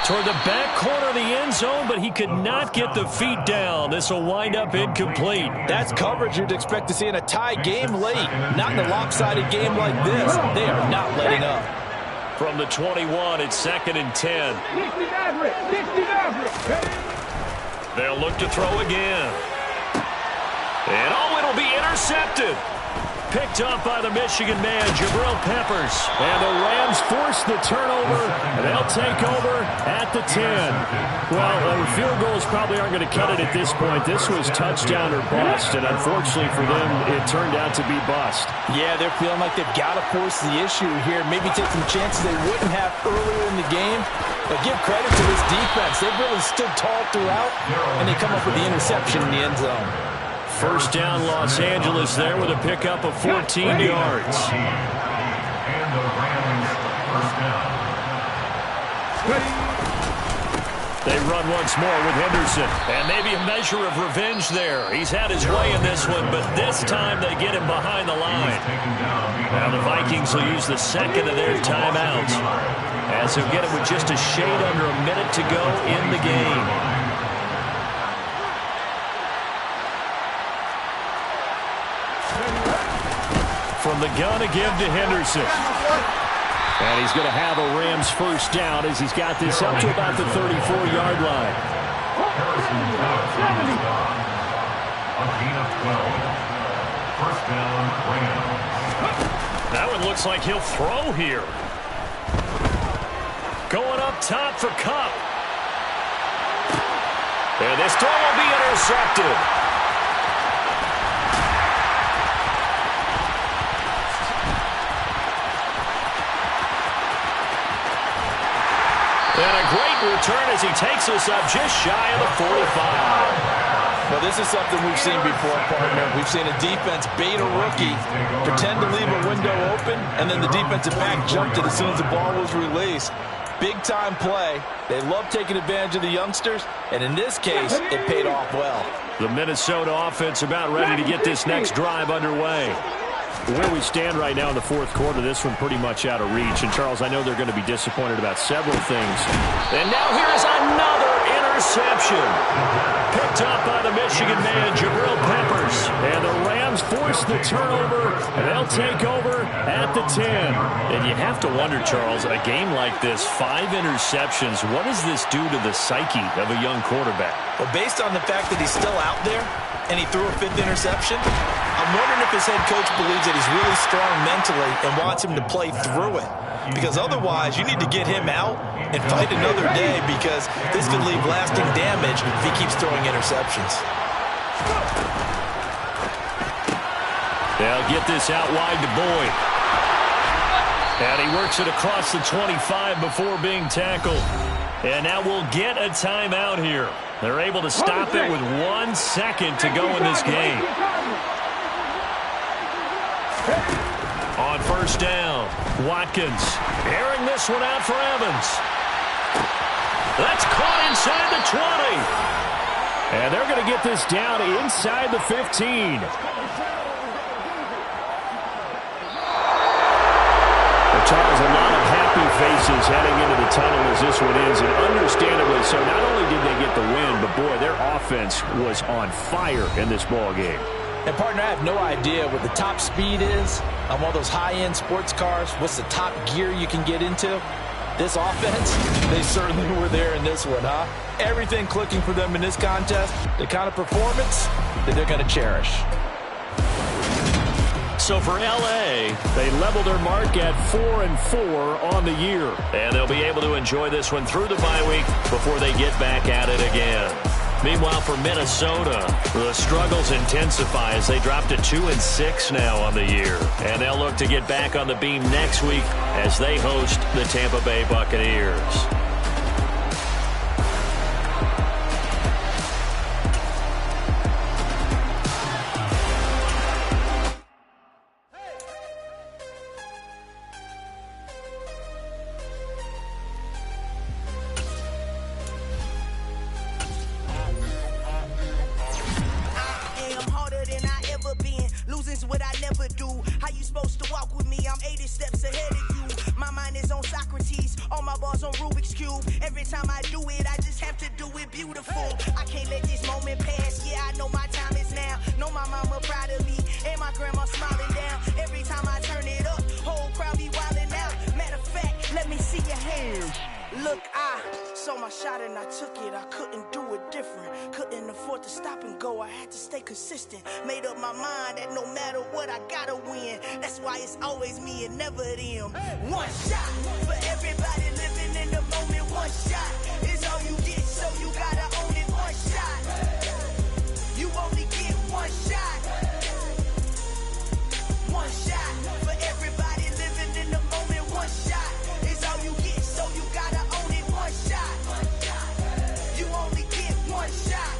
Toward the back corner of the end zone, but he could not get the feet down. This will wind up incomplete. That's coverage you'd expect to see in a tie game late. Not in a lopsided game like this. They are not letting up. From the 21, it's 2nd and 10. They'll look to throw again. And it'll be intercepted. Picked up by the Michigan man, Jabril Peppers. And the Rams force the turnover. And they'll take over at the 10. Well, field goals probably aren't going to cut it at this point. This was touchdown or bust. And unfortunately for them, it turned out to be bust. Yeah, they're feeling like they've got to force the issue here. Maybe take some chances they wouldn't have earlier in the game. But give credit to this defense. They've really stood tall throughout. And they come up with the interception in the end zone. First down, Los Angeles there with a pickup of 14 yards. And the Rams first down. They run once more with Henderson. And maybe a measure of revenge there. He's had his way in this one, but this time they get him behind the line. Now the Vikings will use the second of their timeouts, as they'll get it with just a shade under a minute to go in the game. From the gun again to Henderson. And he's going to have a Rams first down as he's got this up to about the 34-yard line. A gain of 12. First down, Rams. That one looks like he'll throw here. Going up top for Kupp. And this throw will be intercepted. And a great return as he takes us up just shy of the 45. Well, this is something we've seen before, partner. We've seen a defense bait a rookie, pretend to leave a window open, and then the defensive back jumped it as soon as the ball was released. Big-time play. They love taking advantage of the youngsters, and in this case, it paid off well. The Minnesota offense about ready to get this next drive underway. Where we stand right now in the fourth quarter, this one pretty much out of reach. And, Charles, I know they're going to be disappointed about several things. And now here's another interception. Picked up by the Michigan man, Jabril Peppers. And the Rams force the turnover, and they'll take over at the 10. And you have to wonder, Charles, a game like this, 5 interceptions, what does this do to the psyche of a young quarterback? Well, based on the fact that he's still out there and he threw a 5th interception, I'm wondering if his head coach believes that he's really strong mentally and wants him to play through it. Because otherwise, you need to get him out and fight another day, because this could leave lasting damage if he keeps throwing interceptions. They'll get this out wide to Boyd. And he works it across the 25 before being tackled. And now we'll get a timeout here. They're able to stop it with 1 second to go in this game. On first down, Watkins airing this one out for Evans. That's caught inside the 20. And they're going to get this down inside the 15. Charles, a lot of happy faces heading into the tunnel as this one ends, and understandably so. Not only did they get the win, but boy, their offense was on fire in this ball game. And, partner, I have no idea what the top speed is on one of those high-end sports cars. What's the top gear you can get into? This offense, they certainly were there in this one, huh? Everything clicking for them in this contest, the kind of performance that they're going to cherish. So for L.A., they level their mark at 4-4 on the year. And they'll be able to enjoy this one through the bye week before they get back at it again. Meanwhile, for Minnesota, the struggles intensify as they drop to 2-6 now on the year. And they'll look to get back on the beam next week as they host the Tampa Bay Buccaneers. every time I do it, I just have to do it beautiful. I can't let this moment pass, yeah, I know my time is now. Know my mama proud of me, and my grandma smiling down. Every time I turn it up, whole crowd be wildin' out. Matter of fact, let me see your hands. Look, I saw my shot and I took it. I couldn't do it different. Couldn't afford to stop and go. I had to stay consistent. Made up my mind that no matter what, I gotta win. That's why it's always me and never them. One shot for everybody living in the moment. One shot is all you get, so you gotta own it. One shot. You only get one shot. One shot for everybody living in the moment. One shot is all you get, so you gotta own it. One shot. You only get one shot.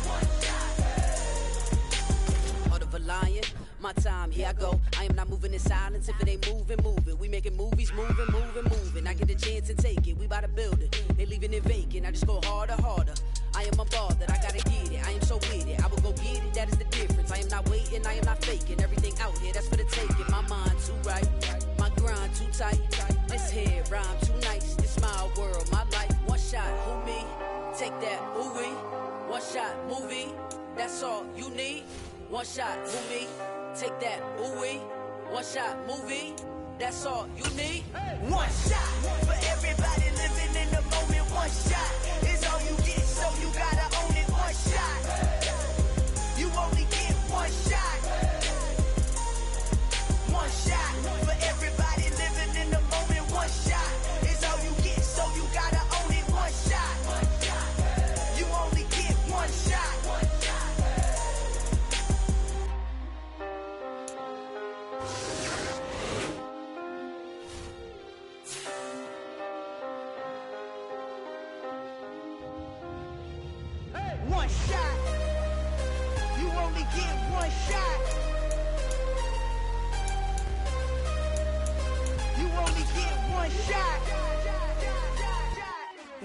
Heart of a lion, my time, here I go. I am not moving in silence. If it ain't moving, moving. We making movies, moving, moving, moving. I get a chance to take it. We bout to build it. They leaving it vacant. I just go harder, harder. I am a ball that I gotta get it. I am so with it. I will go get it. That is the difference. I am not waiting. I am not faking. Everything out here, that's for the taking. My mind too right. My grind too tight. This head rhyme too nice. This my world, my life. One shot, who me? Take that, who we? One shot, movie. That's all you need. One shot, who me? Take that, who we? One shot, movie. That's all you need. One shot for everybody living in the moment. One shot is all you get, so you gotta own it. One shot. You only get one shot. One shot for everybody living in the moment. One shot is all you get, so you gotta own it. One shot. You only get one shot. One shot. You only get one shot. You only get one shot.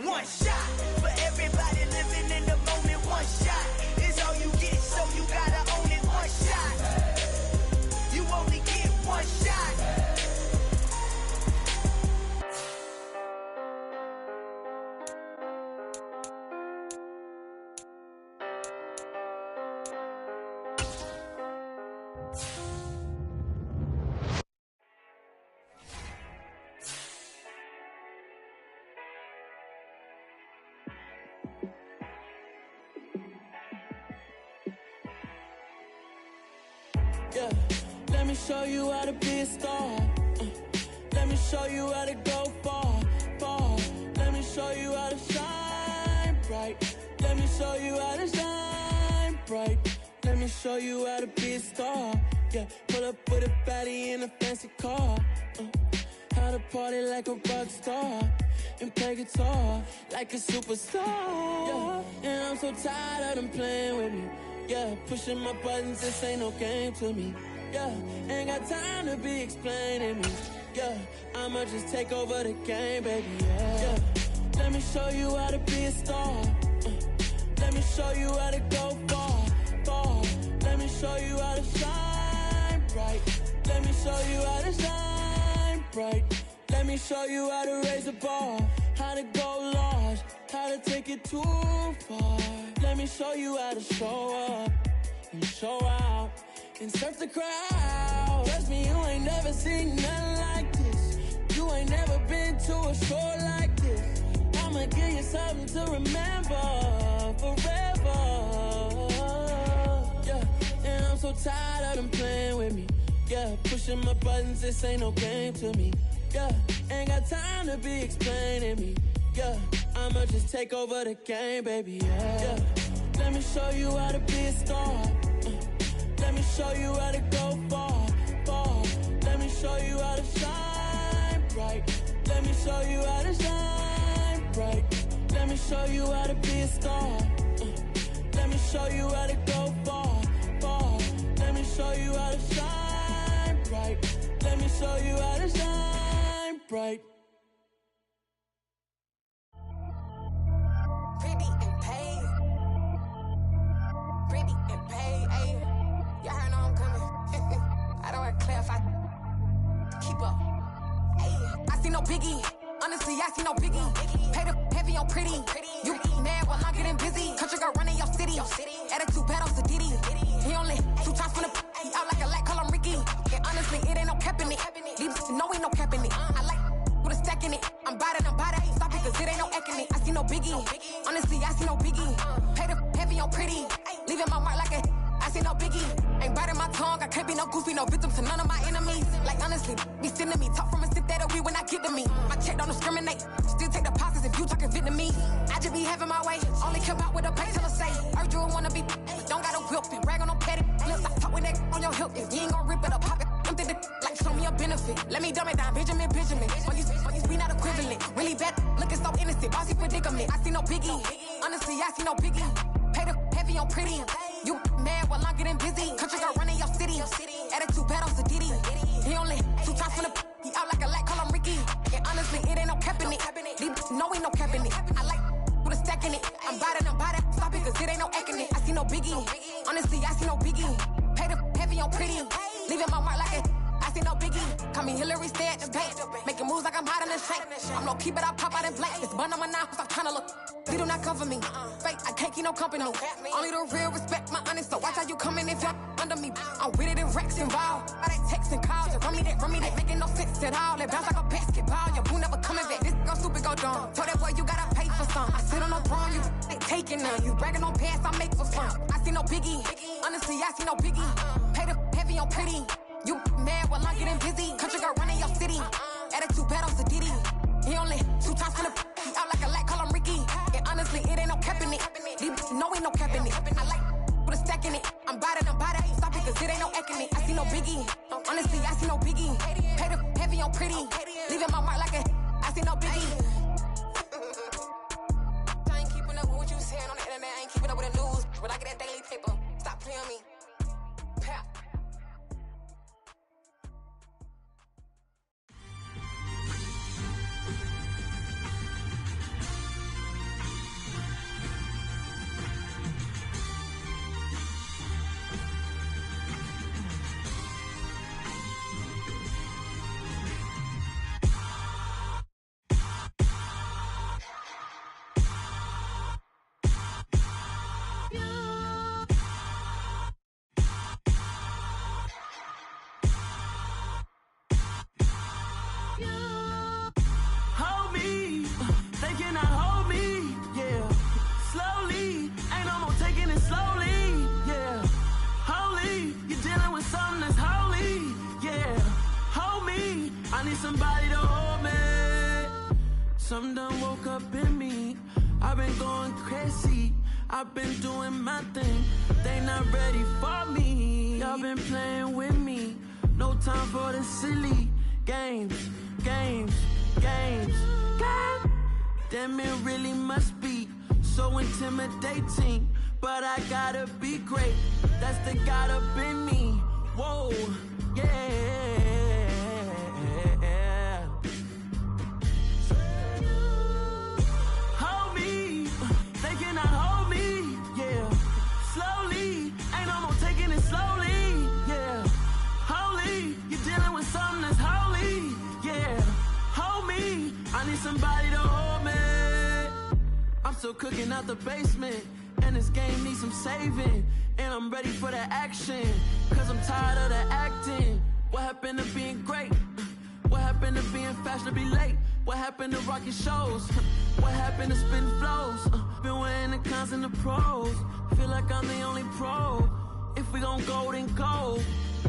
One shot for everybody living in the moment. One shot is all you get, so you gotta own it. One shot. You only get one shot. Yeah, let me show you how to be a star. Let me show you how to go far, far. Let me show you how to shine bright. Let me show you how to shine bright. Let me show you how to be a star. Yeah, pull up with a baddie in a fancy car. How to party like a rock star and play guitar like a superstar. Yeah, and I'm so tired of them playing with me. Yeah, pushing my buttons, this ain't no game to me. Yeah, ain't got time to be explaining me. Yeah, I'ma just take over the game, baby. Yeah, let me show you how to be a star. Let me show you how to go far, far. Let me show you how to shine bright. Let me show you how to shine bright. Let me show you how to raise the bar, how to go large, how to take it too far. Let me show you how to show up and show out and surf the crowd. Trust me, you ain't never seen nothing like this. You ain't never been to a show like this. I'ma give you something to remember forever. Yeah, and I'm so tired of them playing with me. Yeah, pushing my buttons, this ain't no game to me. Yeah, ain't got time to be explaining me. Yeah, I'ma just take over the game, baby. Yeah, let me show you how to be a star. Let me show you how to go far, far. Let me show you how to shine bright. Let me show you how to shine bright. Let me show you how to be a star. Let me show you how to go far, far. Let me show you how to shine bright. Let me show you how to shine bright. Pretty and paid. Pretty and paid, ayy. Y'all heard I'm coming. I don't want to clarify. Keep up. Ayy. I see no biggie. Honestly, I see no biggie. Pay the heavy heavy on pretty. You mad while I'm getting busy. Country girl running your city. Attitude bad on Diddy. He only 2 times from the he out like a light, call him Ricky. And honestly, it ain't no cap in it. These no ain't no cap in it. I like with a stack in it. I'm bout it. Stop it, cause it ain't no acting it. I see no biggie. Honestly, I see no biggie. Pay the heavy on pretty. Leaving my mark like a I see no biggie. Ain't biting my tongue. I can't be no goofy, no victim to none of my enemies. Like honestly, be sending me talk from a sip that we when I get to me. My check don't discriminate. Still take deposits if you talking Vietnamese. I just be having my way. Only care about what the pay till I say. Heard you wanna be, don't got no whip and rag on no petty. Flips, I talk with that on your hip. If you ain't gon' rip it up, pop it. Empty the like show me a benefit. Let me dumb it down, Benjamin. We not equivalent. Really bad, looking so innocent. Bossy predicament. I see no biggie. Honestly, I see no biggie. Pay the heavy on pretty. You mad while I'm getting busy. Country girl running your city. Attitude bad on Diddy. He only 2 times from the he out like a light, call him Ricky. And honestly, it ain't no cap in it. These no ain't no cap in it. I like with a stack in it. I'm bout it. Stop it, cause it ain't no acting it. I see no biggie. Honestly, I see no biggie. Pay the heavy on pretty. Leaving my mark like a I see no biggie. Call me Hillary, stay at the bank. Making moves like I'm hot in the shank. I'm no keep it, I pop out in blank. This bun on my knife, stop trying to look. They do not cover me. Fake, I can't keep no company. Only the real respect my honest. So watch how you coming if you're under me. I'm with it in Rex involved. I they text and calls. Run me that, making no sense at all. They bounce like a basketball. Your boo never coming back. This go stupid, go dumb. Told that boy you gotta pay for some. I sit on no throne, you ain't taking none. You bragging on pants, I make for fun. I see no biggie. Honestly, I see no biggie. Pay the heavy on pretty. You mad while I'm getting busy. Country girl running your city. Attitude bad on Diddy. He only 2 times from the he out like a light, call him Ricky. And honestly, it ain't no cap in it. These no ain't no cap in it. I like with a stack in it. I'm bout it. Stop it, cause it ain't no acting it. I see no biggie. Honestly, I see no biggie. Pay the heavy on pretty. Leaving my mark like a I see no biggie. I ain't keeping up with what you saying on the internet. I ain't keeping up with the news. But I get that daily paper. Stop playing me. Pap. Something done woke up in me. I've been going crazy. I've been doing my thing. They not ready for me. Y'all been playing with me. No time for the silly games. Damn, it really must be so intimidating. But I gotta be great. That's the God up in me. Whoa, yeah. Somebody to hold me. I'm still cooking out the basement, and this game needs some saving. And I'm ready for the action, cause I'm tired of the acting. What happened to being great? What happened to being fashionably late? What happened to rocking shows? What happened to spitting flows? Been weighing the cons and the pros. Feel like I'm the only pro. If we gon' go, then go.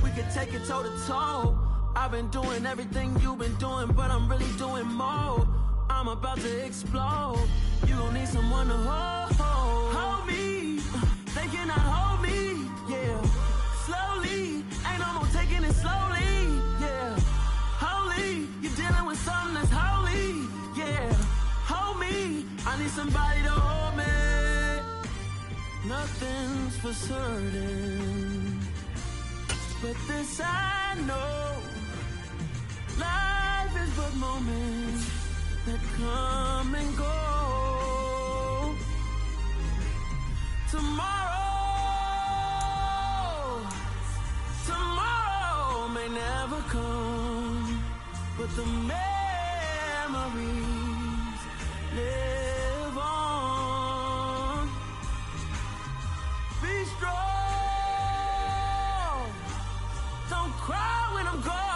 We could take it toe to toe. I've been doing everything you've been doing, but I'm really doing more. I'm about to explode. You gon' need someone to hold me. They cannot hold me, yeah. Slowly, ain't no more taking it slowly, yeah. Holy, you're dealing with something that's holy, yeah. Hold me, I need somebody to hold me. Nothing's for certain, but this I know. Life is but moments that come and go. Tomorrow may never come, but the memories live go.